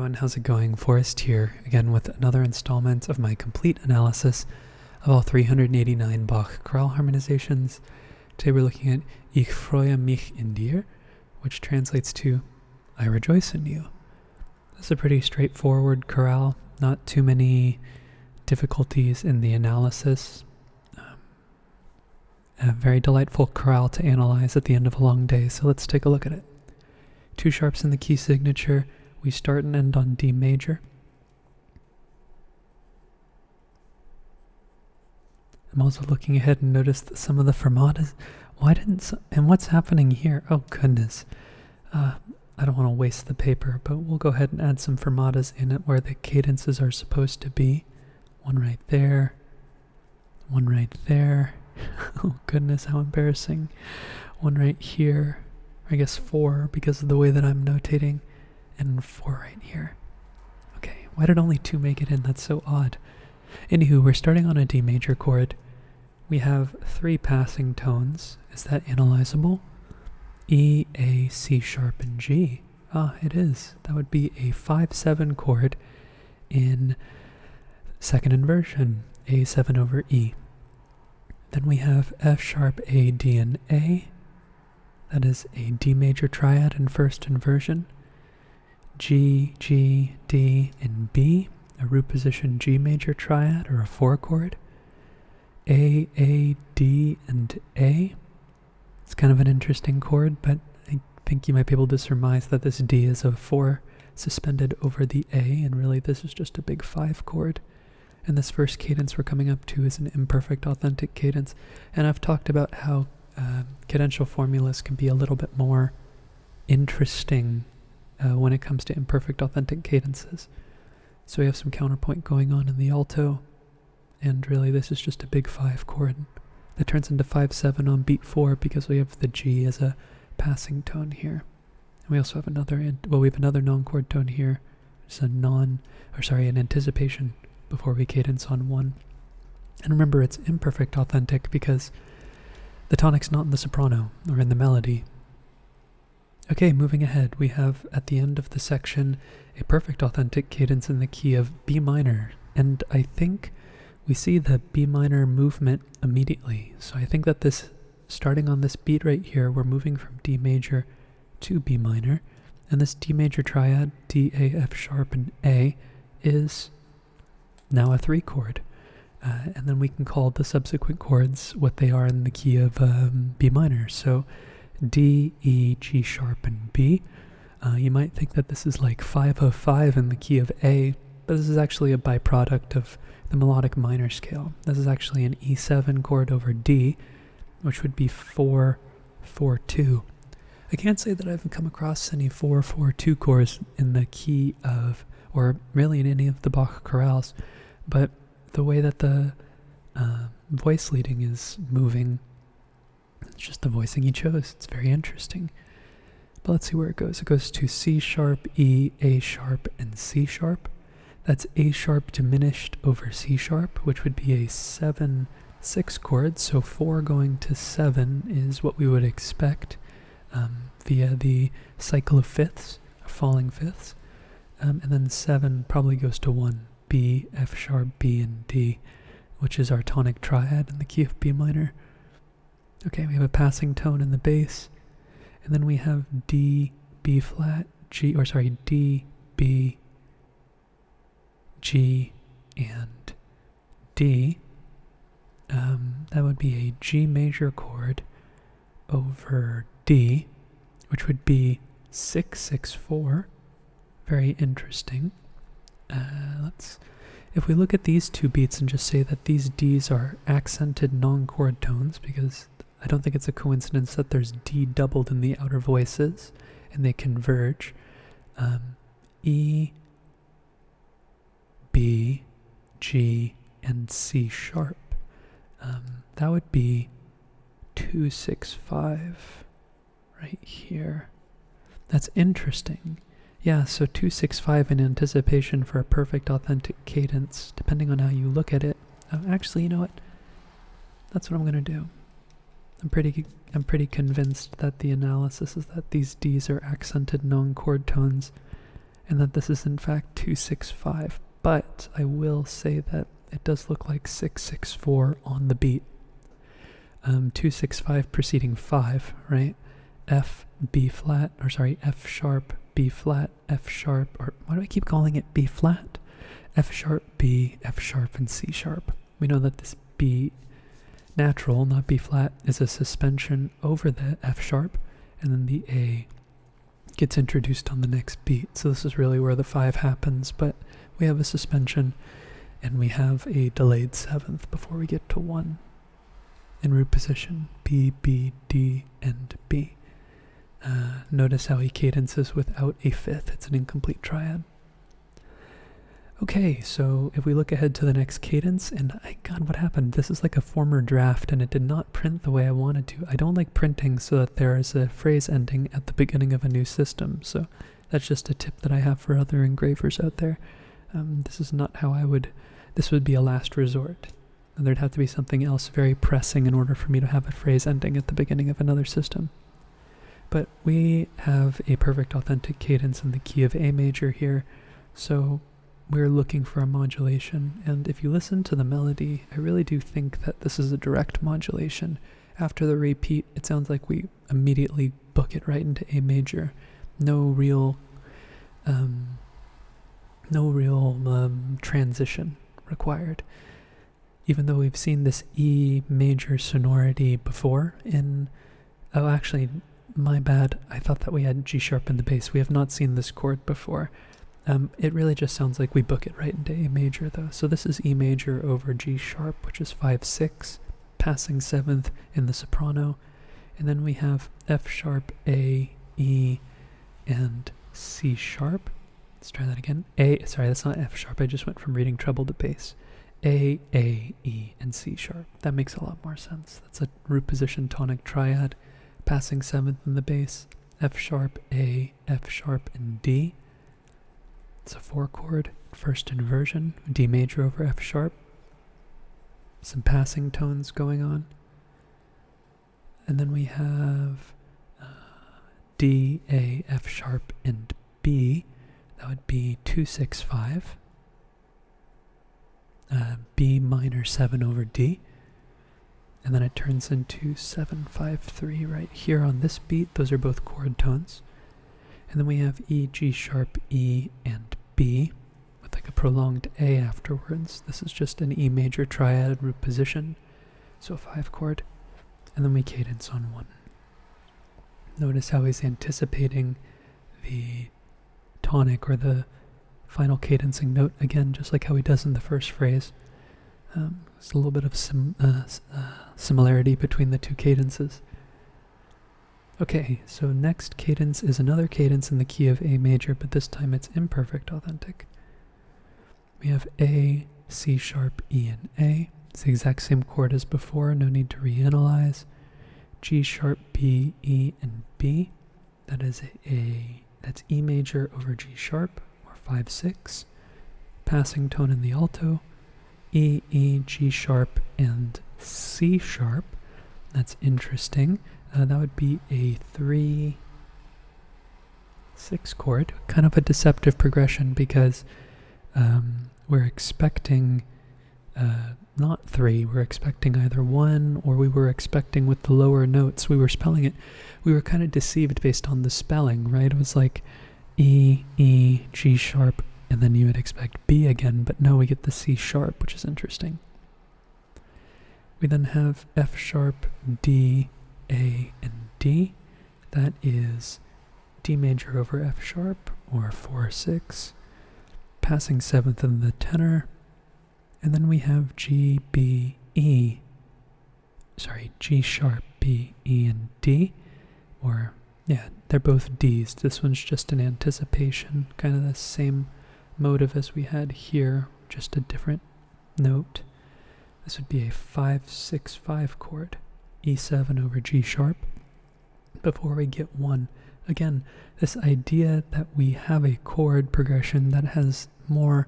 everyone, how's it going? Forrest here, again with another installment of my complete analysis of all 389 Bach chorale harmonizations. Today we're looking at Ich freue mich in dir, which translates to I rejoice in you. This is a pretty straightforward chorale, not too many difficulties in the analysis. A very delightful chorale to analyze at the end of a long day, so let's take a look at it. Two sharps in the key signature. We start and end on D major. I'm also looking ahead and noticed that some of the fermatas, and what's happening here? Oh goodness. I don't want to waste the paper, but we'll go ahead and add some fermatas in it where the cadences are supposed to be. One right there. One right there. Oh goodness, how embarrassing. One right here. I guess 4 because of the way that I'm notating. And 4 right here. Okay, why did only 2 make it in? That's so odd. Anywho, we're starting on a D major chord. We have 3 passing tones. Is that analyzable? E, A, C sharp, and G. Ah, it is. That would be a 5-7 chord in second inversion, A7 over E. Then we have F sharp, A, D, and A. That is a D major triad in first inversion. G, G, D, and B, a root position G major triad or a 4 chord. A, D, and A. It's kind of an interesting chord, but I think you might be able to surmise that this D is a 4 suspended over the A, and really this is just a big 5 chord. And this first cadence we're coming up to is an imperfect authentic cadence. And I've talked about how cadential formulas can be a little bit more interesting when it comes to imperfect authentic cadences. So we have some counterpoint going on in the alto, and really this is just a big 5 chord that turns into 5-7 on beat 4 because we have the G as a passing tone here. And we also have another, we have another non-chord tone here, which is an anticipation before we cadence on 1. And remember, it's imperfect authentic because the tonic's not in the soprano or in the melody. Okay, moving ahead, we have at the end of the section a perfect authentic cadence in the key of B minor, and I think we see the B minor movement immediately. So I think that this, starting on this beat right here, we're moving from D major to B minor, and this D major triad, D, A, F sharp, and A, is now a 3 chord. And then we can call the subsequent chords what they are in the key of B minor. So D, E, G sharp, and B. You might think that this is like 5 of 5 in the key of A, but this is actually a byproduct of the melodic minor scale. This is actually an E7 chord over D, which would be 4, 4, 2. I can't say that I've come across any 4, 4, 2 chords in the key of, or really in any of the Bach chorales, but the way that the voice leading is moving, it's just the voicing he chose. It's very interesting. But let's see where it goes. It goes to C sharp, E, A sharp, and C sharp. That's A sharp diminished over C sharp, which would be a 7-6 chord. So 4 going to 7 is what we would expect via the cycle of fifths, falling fifths. And then 7 probably goes to 1. B, F sharp, B, and D, which is our tonic triad in the key of B minor. Okay, we have a passing tone in the bass, and then we have D, B flat, D, B, G, and D. That would be a G major chord over D, which would be 6-6-4. Very interesting. If we look at these 2 beats and just say that these Ds are accented non-chord tones, because I don't think it's a coincidence that there's D doubled in the outer voices and they converge. E, B, G, and C sharp. That would be 2-6-5 right here. That's interesting. Yeah, so 2-6-5 in anticipation for a perfect authentic cadence, depending on how you look at it. Actually, you know what? That's what I'm gonna do. I'm pretty convinced that the analysis is that these Ds are accented non-chord tones, and that this is in fact 2-6-5. But I will say that it does look like 6-6-4 on the beat. 2-6-5 preceding 5, right? F, B flat, or sorry, F sharp, B flat, F sharp, or why do I keep calling it B flat? F sharp, B, F sharp, and C sharp. We know that this B natural, not B flat, is a suspension over the F sharp, and then the A gets introduced on the next beat. So this is really where the 5 happens, but we have a suspension, and we have a delayed 7th before we get to 1. In root position, B, B, D, and B. Notice how he cadences without a 5th. It's an incomplete triad. Okay, so if we look ahead to the next cadence, and God, what happened? This is like a former draft, and it did not print the way I wanted to. I don't like printing so that there is a phrase ending at the beginning of a new system, so that's just a tip that I have for other engravers out there. This is not how this would be a last resort. And there'd have to be something else very pressing in order for me to have a phrase ending at the beginning of another system. But we have a perfect authentic cadence in the key of A major here, so we're looking for a modulation. And if you listen to the melody, I really do think that this is a direct modulation. After the repeat, it sounds like we immediately book it right into A major. No real transition required. Even though we've seen this E major sonority before oh, actually, my bad. I thought that we had G sharp in the bass. We have not seen this chord before. It really just sounds like we book it right into A major, though. So this is E major over G sharp, which is 5-6, passing 7th in the soprano. And then we have F sharp, A, E, and C sharp. Let's try that again. Sorry, that's not F sharp. I just went from reading treble to bass. A, E, and C sharp. That makes a lot more sense. That's a root position tonic triad, passing 7th in the bass. F sharp, A, F sharp, and D. It's a 4-chord, first inversion, D major over F sharp. Some passing tones going on. And then we have D, A, F sharp, and B. That would be 2-6-5. B minor 7 over D, and then it turns into 7-5-3 right here on this beat. Those are both chord tones. And then we have E, G sharp, E, and B with like a prolonged A afterwards. This is just an E major triad root position, so a 5-chord, and then we cadence on 1. Notice how he's anticipating the tonic or the final cadencing note again, just like how he does in the first phrase. There's a little bit of similarity between the two cadences. Okay, so next cadence is another cadence in the key of A major, but this time it's imperfect authentic. We have A, C sharp, E, and A. It's the exact same chord as before, no need to reanalyze. G sharp, B, E, and B. That's E major over G sharp, 5-6, passing tone in the alto, E, E, G sharp, and C sharp. That's interesting. That would be a 3-6 chord, kind of a deceptive progression because we're expecting not 3, we're expecting either 1, or we were expecting with the lower notes, we were spelling it, we were kind of deceived based on the spelling, right? It was like E, E, G sharp, and then you would expect B again, but no, we get the C sharp, which is interesting. We then have F sharp, D, A, and D. That is D major over F sharp, or 4-6, passing 7th in the tenor. And then we have G, B, E, G sharp, B, E, and D, or yeah, they're both Ds. This one's just an anticipation, kind of the same motive as we had here, just a different note. This would be a 5-6-5 chord, E7 over G sharp, before we get 1. Again, this idea that we have a chord progression that has more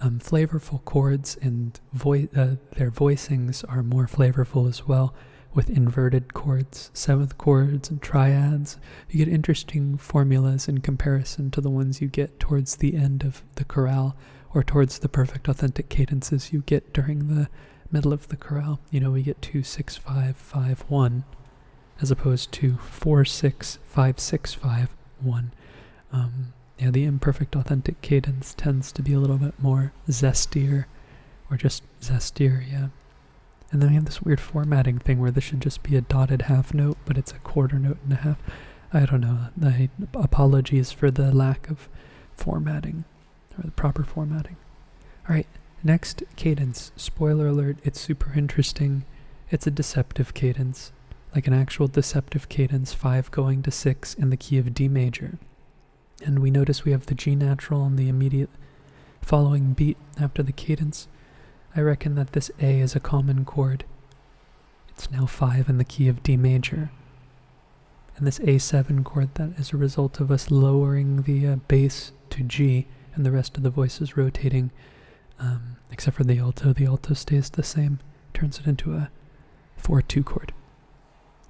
flavorful chords and their voicings are more flavorful as well. with inverted chords, seventh chords, and triads. You get interesting formulas in comparison to the ones you get towards the end of the chorale or towards the perfect authentic cadences you get during the middle of the chorale. You know, we get 2, 6, 5, 5, 1 as opposed to 4, 6, 5, 6, 5, 1. Yeah, the imperfect authentic cadence tends to be a little bit more zestier, or just zestier, yeah. And then we have this weird formatting thing where this should just be a dotted half note, but it's a quarter note and a half. I don't know. Apologies for the lack of formatting, or the proper formatting. Alright, next, cadence. Spoiler alert, it's super interesting. It's a deceptive cadence, like an actual deceptive cadence, 5 going to 6 in the key of D major. And we notice we have the G natural on the immediate following beat after the cadence. I reckon that this A is a common chord. It's now 5 in the key of D major. And this A7 chord, that is a result of us lowering the bass to G and the rest of the voices rotating, except for the alto. The alto stays the same, turns it into a 4-2 chord.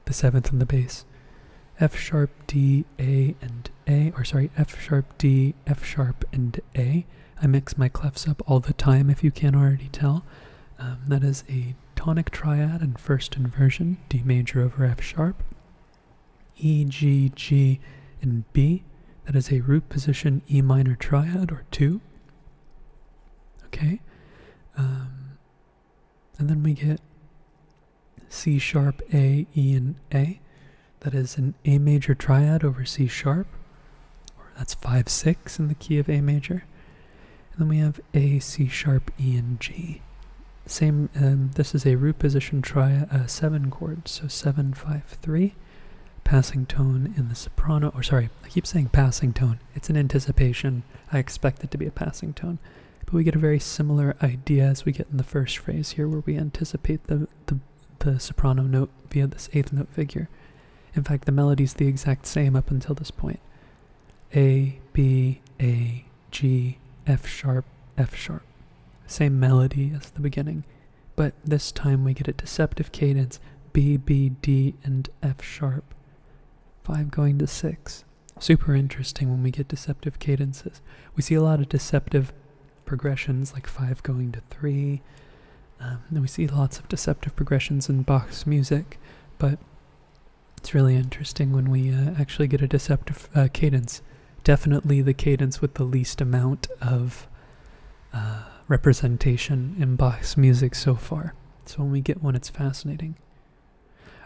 The 7th in the bass. F sharp, D, A, and A, or sorry, F sharp, D, F sharp, and A. I mix my clefs up all the time, if you can't already tell. That is a tonic triad in first inversion, D major over F sharp. E, G, G, and B. That is a root position E minor triad, or 2. Okay. And then we get C sharp, A, E, and A. That is an A major triad over C sharp, or that's 5-6 in the key of A major. And then we have A, C sharp, E, and G. Same, this is a root position triad, 7 chord, so 7, 5, 3. Passing tone in the soprano, or sorry, I keep saying passing tone. It's an anticipation. I expect it to be a passing tone. But we get a very similar idea as we get in the first phrase here, where we anticipate the soprano note via this 8th note figure. In fact, the melody's the exact same up until this point. A, B, A, G, F sharp, F sharp. Same melody as the beginning, but this time we get a deceptive cadence, B, B, D, and F sharp. 5 going to 6. Super interesting when we get deceptive cadences. We see a lot of deceptive progressions, like 5 going to 3. And we see lots of deceptive progressions in Bach's music, but it's really interesting when we actually get a deceptive cadence. Definitely the cadence with the least amount of representation in Bach's music so far. So when we get one, it's fascinating.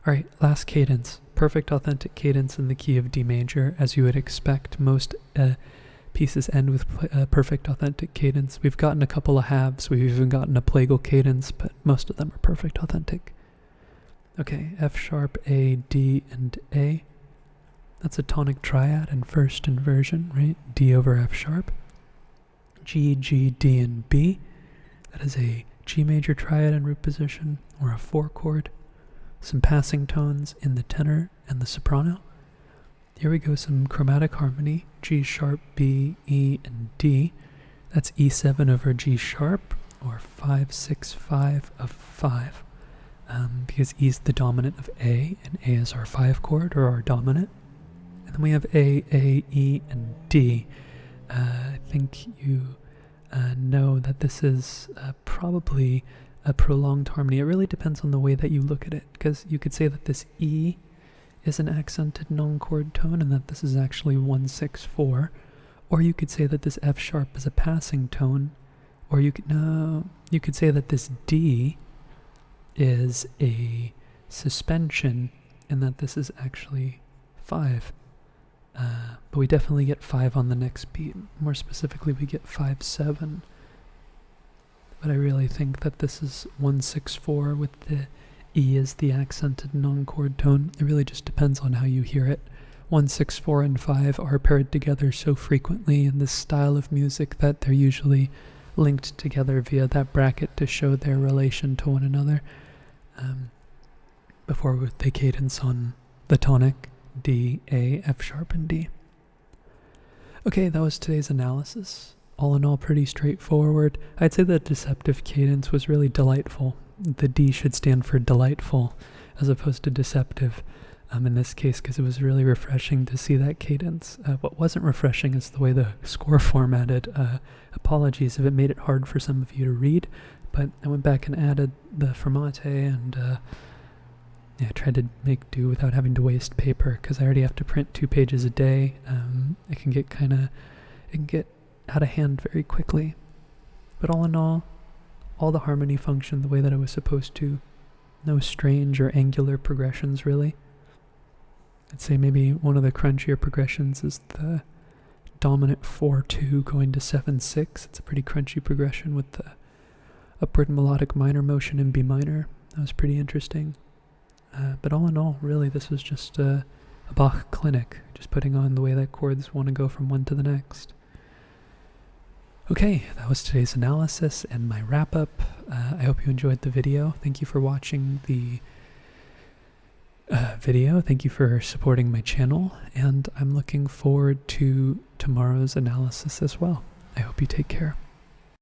Alright, last cadence. Perfect authentic cadence in the key of D major. As you would expect, most pieces end with perfect authentic cadence. We've gotten a couple of halves. We've even gotten a plagal cadence, but most of them are perfect authentic. Okay, F sharp, A, D, and A. That's a tonic triad in first inversion, right? D over F sharp. G, G, D, and B. That is a G major triad in root position, or a 4 chord. Some passing tones in the tenor and the soprano. Here we go, some chromatic harmony, G sharp, B, E, and D. That's E7 over G sharp, or 5, 6, 5 of 5. Because E is the dominant of A, and A is our 5 chord, or our dominant. And then we have A, E, and D. I think you know that this is probably a prolonged harmony. It really depends on the way that you look at it, because you could say that this E is an accented non-chord tone, and that this is actually 1, 6, 4. Or you could say that this F sharp is a passing tone, or you could say that this D is a suspension, and that this is actually 5. But we definitely get 5 on the next beat. More specifically, we get 5, 7. But I really think that this is 1, 6, 4 with the E as the accented non-chord tone. It really just depends on how you hear it. 1, 6, 4, and 5 are paired together so frequently in this style of music that they're usually linked together via that bracket to show their relation to one another. Before with the cadence on the tonic, D, A, F sharp, and D. Okay, that was today's analysis. All in all, pretty straightforward. I'd say the deceptive cadence was really delightful. The D should stand for delightful, as opposed to deceptive in this case, because it was really refreshing to see that cadence. What wasn't refreshing is the way the score formatted. Apologies if it made it hard for some of you to read, but I went back and added the fermate and I tried to make do without having to waste paper, because I already have to print 2 pages a day. It can get out of hand very quickly. But all in all the harmony functioned the way that I was supposed to. No strange or angular progressions, really. I'd say maybe one of the crunchier progressions is the dominant 4-2 going to 7-6. It's a pretty crunchy progression with the upward melodic minor motion in B minor. That was pretty interesting. But all in all, really, this was just a Bach clinic, just putting on the way that chords want to go from one to the next. Okay, that was today's analysis and my wrap-up. I hope you enjoyed the video. Thank you for watching the video. Thank you for supporting my channel, and I'm looking forward to tomorrow's analysis as well. I hope you take care.